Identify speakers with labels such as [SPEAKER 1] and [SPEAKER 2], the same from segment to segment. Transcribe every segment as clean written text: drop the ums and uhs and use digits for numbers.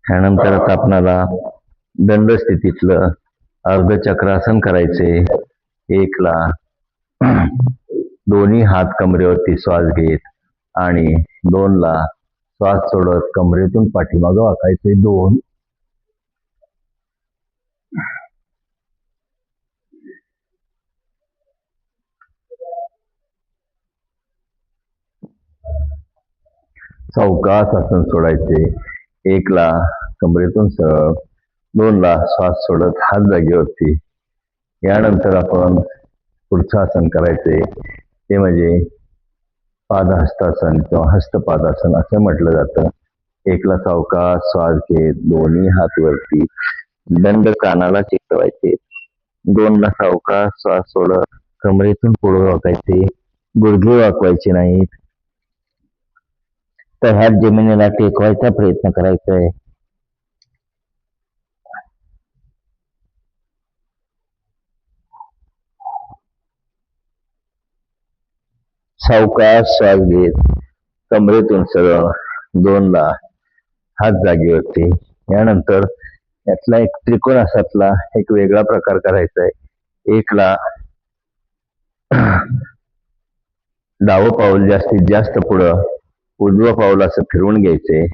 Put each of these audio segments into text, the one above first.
[SPEAKER 1] त्यानंतर आता आपणाला दंड स्थितीतलं अर्धचक्रासन करायचे. 1 ला दोन्ही हात कमरेवरती श्वास घेत आणि 2 ला श्वास सोडत कमरेतून पाठीमागं वाकायचे. 2 सावकाश आसन सोडायचे. 1 ला कमरेतून सरळ, 2 ला श्वास सोडत हात जागेवरती. यानंतर आपण पुढचं आसन करायचे, ते म्हणजे पादहस्तासन किंवा हस्तपादासन असं म्हटलं जातं. 1 ला सावकाश श्वास घेत दोन्ही हात वरती, दंड कानाला चिकटवायचे. 2 ला सावकाश श्वास सोडत कमरेतून पुढे वाकायचे, गुडघे वाकवायचे नाहीत. तर हात जमिनीला टेकवायचा प्रयत्न करायचा आहे. सावकाश श्वास घेत कमरेतून सरळ, 2 ला हात जागेवरती. यानंतर यातला एक त्रिकोण आसातला एक वेगळा प्रकार करायचा आहे. 1 ला डावं पाऊल जास्तीत जास्त पुढं, उजवं पाऊल असं फिरवून घ्यायचे.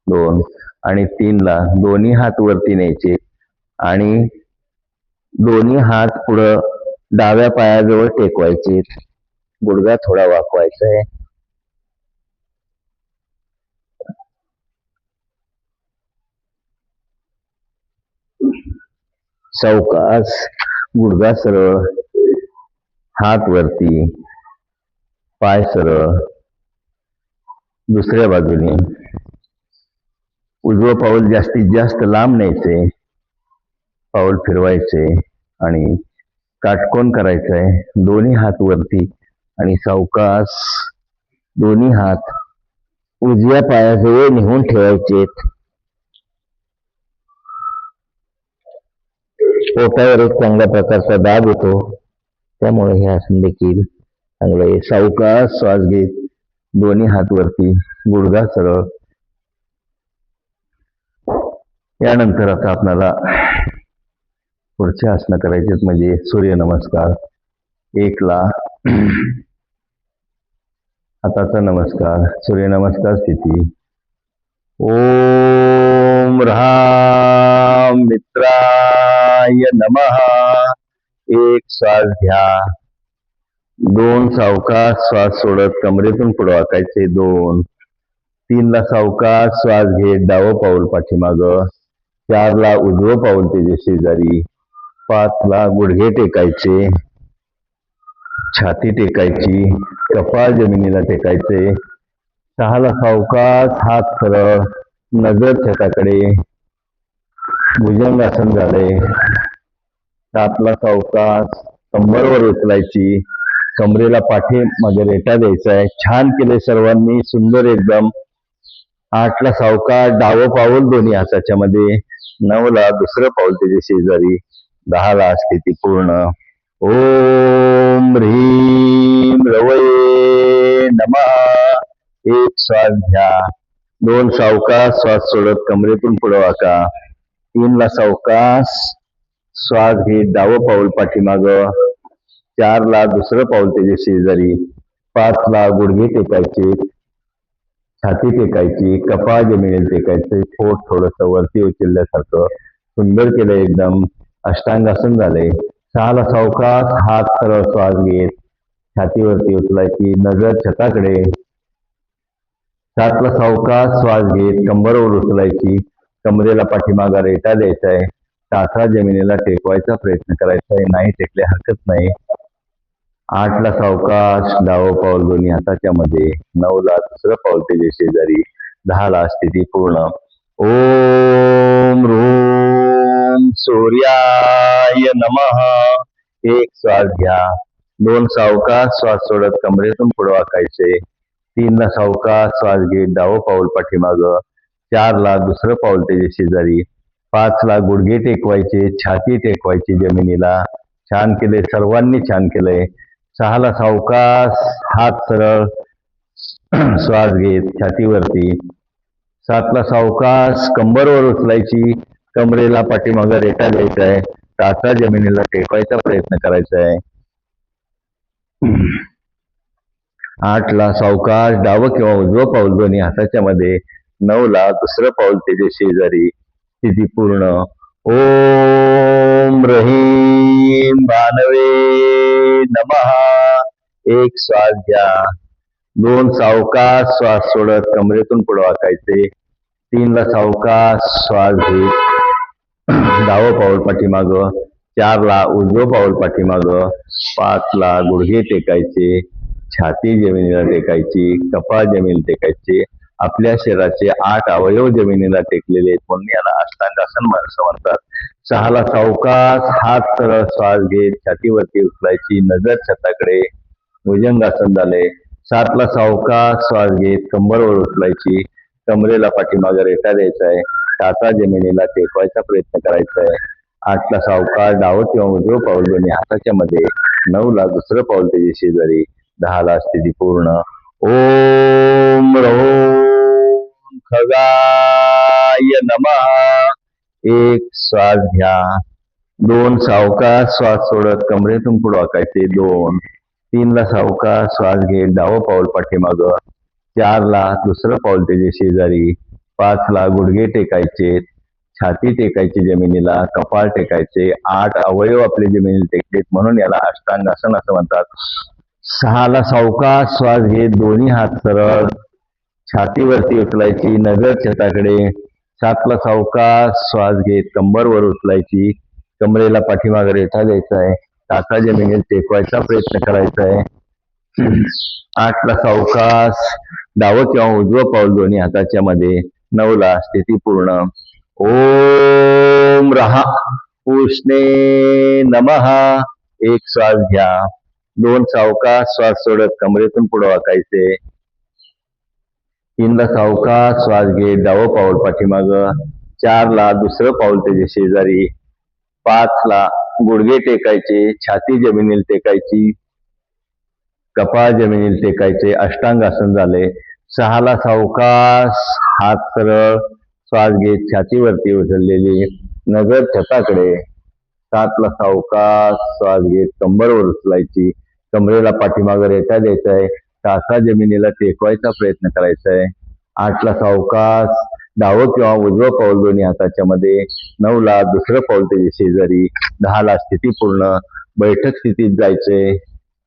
[SPEAKER 1] 2 आणि 3 ला दोन्ही हात वरती न्यायचे आणि दोन्ही हात पुढं डाव्या पायाजवळ टेकवायचे. गुडघा थोडा वाकवायचा आहे. सावकाश गुडघा सरळ, हात वरती, पाय सरळ. दुसऱ्या बाजूने उजवं पाऊल जास्तीत जास्त लांब न्यायचे, पाऊल फिरवायचे आणि काटकोन करायचं आहे. दोन्ही हात वरती आणि सावकाश दोन्ही हात उजव्या पायाजवळ नेऊन ठेवायचे. पोटावर एक चांगल्या प्रकारचा दाब येतो, त्यामुळे हे आसन देखील चांगलं आहे. सावकाश श्वास घेत दोन्ही हात वरती, गुडघा सरळ. यानंतर आता आपल्याला पुढचे आसन करायचे म्हणजे सूर्यनमस्कार. 1 ला हाताचा नमस्कार, सूर्यनमस्कार स्थिती. ओम ह्राम मित्राय नमः. 1 श्वास घ्या, 2 सावकाश श्वास सोडत कमरेतून पुढे वाकायचे. 2 3 ला सावकाश श्वास घेत डावं पाऊल पाठीमागं. 4 ला उजवं पाऊल त्याच्या शेजारी. 5 ला गुडघे टेकायचे, छाती टेकायची, कपाळ जमिनीला टेकायचे. 6 ला सावकाश हात सरळ, नजर छताकडे, भुजंगासन झाले. 7 ला सावकाश कंबरवर उचलायची, कमरेला पाठीमागे रेटा द्यायचा आहे. छान केले सर्वांनी, सुंदर एकदम. 8 ला सावकाश डावं पाऊल दोन्ही हाताच्या मध्ये. 9 ला दुसरं पाऊल त्याच्या शेजारी. 10 ला स्थिती पूर्ण. ओम ह्रीम रवये नमः. 1 श्वास घ्या, 2 सावकाश श्वास सोडत कमरेतून पुढे वाका. 3 ला सावकाश श्वास घेत डावं पाऊल पाठीमागं. 4 ला दुसरं पाऊल त्याच्या शेजारी. 5 ला गुडघे टेकायचे, छाती टेकायची, कपाळ जमिनीला टेकायचे, पोट थोडस वरती उचलल्यासारखं. सुंदर केलं एकदम. अष्टांगासन झाले. 6 ला सावकाश हात सरळ श्वास घेत छातीवरती उचलायची, नजर छताकडे. 7 ला सावकाश श्वास घेत कंबरवर उचलायची, कमरेला पाठीमागा रेटा द्यायचा आहे. टाचा जमिनीला टेकवायचा प्रयत्न करायचा आहे, नाही टेकले हरकत नाही. 8 ला सावकाश डावं पाऊल दोन्ही हाताच्या मध्ये. 9 ला दुसरं पाऊल त्याच्या शेजारी. 10 ला स्थिती पूर्ण. ओम ह्रूम सूर्याय नमः. 1 श्वास घ्या, 2 सावकाश श्वास सोडत कमरेतून पुढे वाकायचे. 3 ला सावकाश श्वास घेत डावं पाऊल पाठीमागं. 4 ला दुसरं पाऊल त्याच्या शेजारी. 5 ला गुडघे टेकवायचे, छाती टेकवायची जमिनीला. छान केले सर्वांनी, छान केलंय. 6 ला सावकाश हात सरळ श्वास घेत छातीवरती. 7ला सावकाश कंबरवर उचलायची, कमरेला पाठीमागं रेटा द्यायचा आहे, टाचा जमिनीला टेकवायचा प्रयत्न करायचा आहे. 8ला सावकाश डावं किंवा उजवं पाऊल दोन्ही हाताच्या मध्ये. 9ला दुसरं पाऊल त्याच्या शेजारी. स्थिती पूर्ण. ओम रहीम भानवे नमः. एक श्वास घ्या. 2 सावकाश श्वास सोडत कमरेतून पुढे वाकायचे. 3ला सावकाश श्वास घेत डावं पाऊल पाठीमागं. 4ला उजवं पाऊल पाठीमागं. 5ला गुडघे टेकायचे, छाती जमिनीला टेकायची, कपाळ जमिनीला टेकायचे. आपल्या शरीराचे 8 अवयव जमिनीला टेकलेले आहेत म्हणून याला अष्टांगासन म्हणतात. 6ला सावकाश हात सरळ श्वास घेत छातीवरती उचलायची, नजर छताकडे. भुजंगासन झाले. 7ला सावकाश श्वास घेत कंबरवर उचलायची, कमरेला पाठीमागे रेटा द्यायचा आहे, टाचा जमिनीला टेकवायचा प्रयत्न करायचा आहे. 8ला सावकाश डावं किंवा उजवं पाऊल दोन्ही हाताच्या मध्ये. 9ला दुसरं पाऊल त्याच्या शेजारी. 10ला स्थिती पूर्ण. ओम रहोम खगाय नमः. एक श्वास घ्या. 2 सावकाश श्वास सोडत कमरेतून पुढे वाकायचे. 2. 3ला सावकाश श्वास घेत डावं पाऊल पाठीमागं. 4ला दुसरं पाऊल त्याच्या शेजारी. 5ला गुडघे टेकायचे, छाती टेकायची जमिनीला, कपाळ टेकायचे. 8 अवयव आपले जमिनीला टेकलेत म्हणून याला अष्टांगासन असं म्हणतात. 6ला सावकाश श्वास घेत दोन्ही हात सरळ छातीवरती उचलायची, नजर छताकडे. 7ला सावकाश श्वास घेत कंबरवर उचलायची, कमरेला पाठीमागे रेटा द्यायचा आहे, टाचा जमिनीत टेकवायचा प्रयत्न करायचा आहे. 8ला सावकाश डावं किंवा उजवं पाऊल दोन्ही हाताच्या मध्ये. 9ला स्थिती पूर्ण. ओम रहा उष्णे नमः. एक श्वास घ्या. 2 सावकाश श्वास सोडत कमरेतून पुढे वाकायचे. 3ला सावकाश श्वास घेत डावं पाऊल पाठीमागं. 4ला दुसरं पाऊल त्याच्या शेजारी. 5ला गुडघे टेकायचे, छाती जमिनीला टेकायची, कपाळ जमिनीला टेकायचे. अष्टांगासन झाले. 6ला सावकाश हात सरळ श्वास घेत छातीवरती उचललेली, नजर छताकडे. 7ला सावकाश श्वास घेत कंबरवर उचलायची, कमरेला पाठीमागे रेटा द्यायचा आहे, टाचा जमिनीला टेकवायचा प्रयत्न करायचा आहे. 8ला सावकाश डावं किंवा उजवं पाऊल दोन्ही हाताच्या मध्ये. 9ला दुसरं पाऊल त्याच्या शेजारी. 10ला स्थिती पूर्ण. बैठक स्थितीत जायचंय.